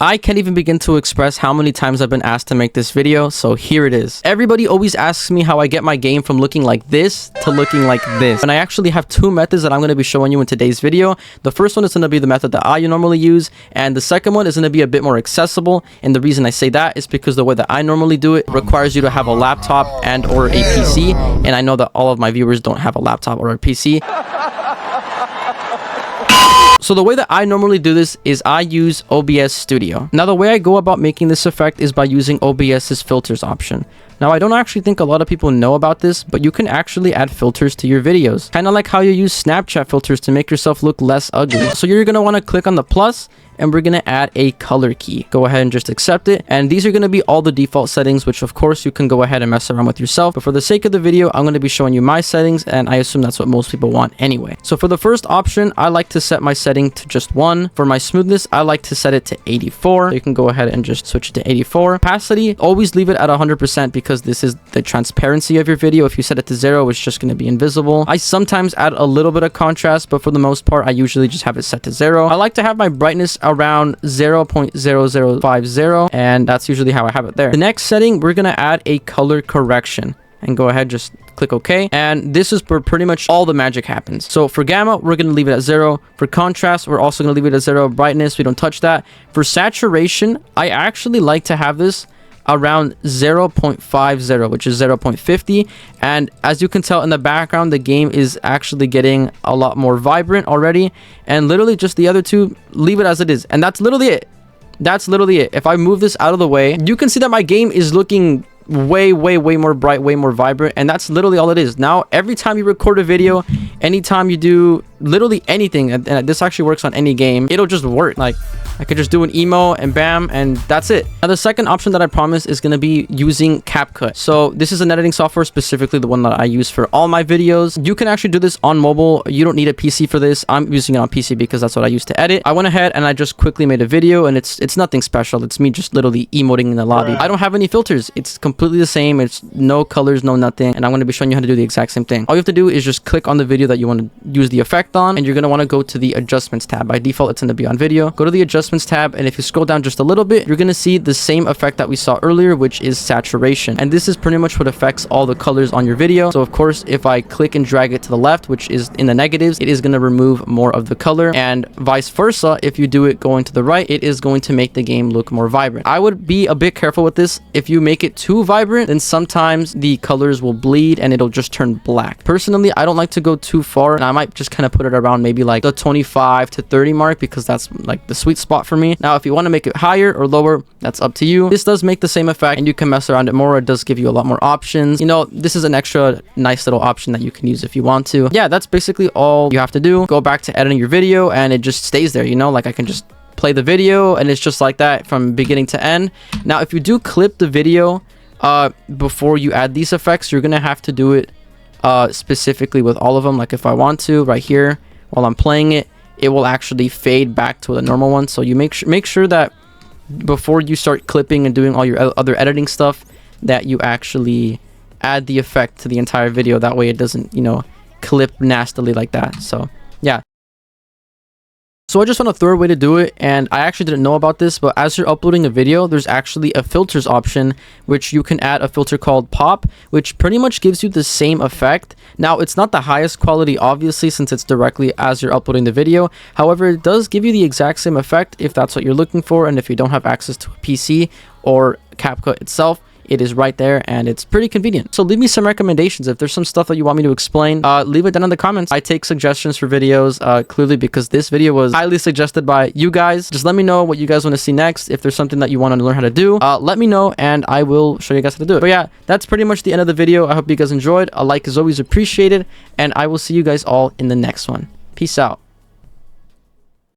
I can't even begin to express how many times I've been asked to make this video, so here it is. Everybody always asks me how I get my game from looking like this to looking like this. And I actually have two methods that I'm going to be showing you in today's video. The first one is going to be the method that I normally use, and the second one is going to be a bit more accessible. And the reason I say that is because the way that I normally do it requires you to have a laptop and or a PC, and I know that all of my viewers don't have a laptop or a PC. So the way that I normally do this is I use OBS Studio. Now the way I go about making this effect is by using OBS's filters option. Now I don't actually think a lot of people know about this, but you can actually add filters to your videos. Kind of like how you use Snapchat filters to make yourself look less ugly. So you're going to want to click on the plus, and we're going to add a color key. Go ahead and just accept it. And these are going to be all the default settings, which of course you can go ahead and mess around with yourself. But for the sake of the video, I'm going to be showing you my settings, and I assume that's what most people want anyway. So for the first option, I like to set my setting to just 1. For my smoothness, I like to set it to 84. You can go ahead and just switch it to 84. Opacity, always leave it at 100% because this is the transparency of your video. If you set it to 0, it's just going to be invisible. I sometimes add a little bit of contrast, but for the most part, I usually just have it set to 0. I like to have my brightness around 0.0050, and that's usually how I have it there. The next setting, we're going to add a color correction, and go ahead, just click OK. And this is where pretty much all the magic happens. So for gamma, we're going to leave it at 0. For contrast, we're also going to leave it at 0. Brightness, we don't touch that. For saturation, I actually like to have this around 0.50, which is 0.50. And as you can tell in the background, the game is actually getting a lot more vibrant already. And literally just the other two, leave it as it is. And that's literally it. That's literally it. If I move this out of the way, you can see that my game is looking way more bright, way more vibrant, and that's literally all it is. Now every time you record a video, anytime you do literally anything, and this actually works on any game, it'll just work. Like I could just do an emo and bam, and that's it. Now the second option that I promise is going to be using CapCut. So this is an editing software, specifically the one that I use for all my videos. You can actually do this on mobile. You don't need a PC for this. I'm using it on PC because that's what I use to edit. I went ahead and I just quickly made a video, and it's nothing special. It's me just literally emoting in the lobby. I don't have any filters. It's completely the same. It's no colors, no nothing, and I'm going to be showing you how to do the exact same thing. All you have to do is just click on the video that you want to use the effect on, and you're going to want to go to the adjustments tab. By default, it's going to be on video. Go to the adjustments tab, and if you scroll down just a little bit, you're going to see the same effect that we saw earlier, which is saturation. And this is pretty much what affects all the colors on your video. So of course, if I click and drag it to the left, which is in the negatives, it is going to remove more of the color, and vice versa. If you do it going to the right, it is going to make the game look more vibrant. I would be a bit careful with this. If you make it too vibrant, then sometimes the colors will bleed and it'll just turn black. Personally, I don't like to go too far, and I might just kind of put it around maybe like the 25 to 30 mark, because that's like the sweet spot for me. Now if you want to make it higher or lower, that's up to you. This does make the same effect, and you can mess around it more. It does give you a lot more options. You know, this is an extra nice little option that you can use if you want to. Yeah, that's basically all you have to do. Go back to editing your video, and it just stays there. You know, like I can just play the video, and it's just like that from beginning to end. Now if you do clip the video before you add these effects, you're gonna have to do it specifically with all of them. Like if I want to, right here, while I'm playing it, it will actually fade back to the normal one. So you make sure that before you start clipping and doing all your other editing stuff, that you actually add the effect to the entire video. That way it doesn't, you know, clip nastily like that. So yeah. So I just found a third way to do it, and I actually didn't know about this, but as you're uploading a video, there's actually a filters option, which you can add a filter called pop, which pretty much gives you the same effect. Now it's not the highest quality, obviously, since it's directly as you're uploading the video. However, it does give you the exact same effect if that's what you're looking for, and if you don't have access to a PC or CapCut itself, it is right there, and it's pretty convenient. So leave me some recommendations. If there's some stuff that you want me to explain, leave it down in the comments. I take suggestions for videos, clearly because this video was highly suggested by you guys. Just let me know what you guys want to see next. If there's something that you want to learn how to do, let me know, and I will show you guys how to do it. But yeah, that's pretty much the end of the video. I hope you guys enjoyed. A like is always appreciated, and I will see you guys all in the next one. Peace out.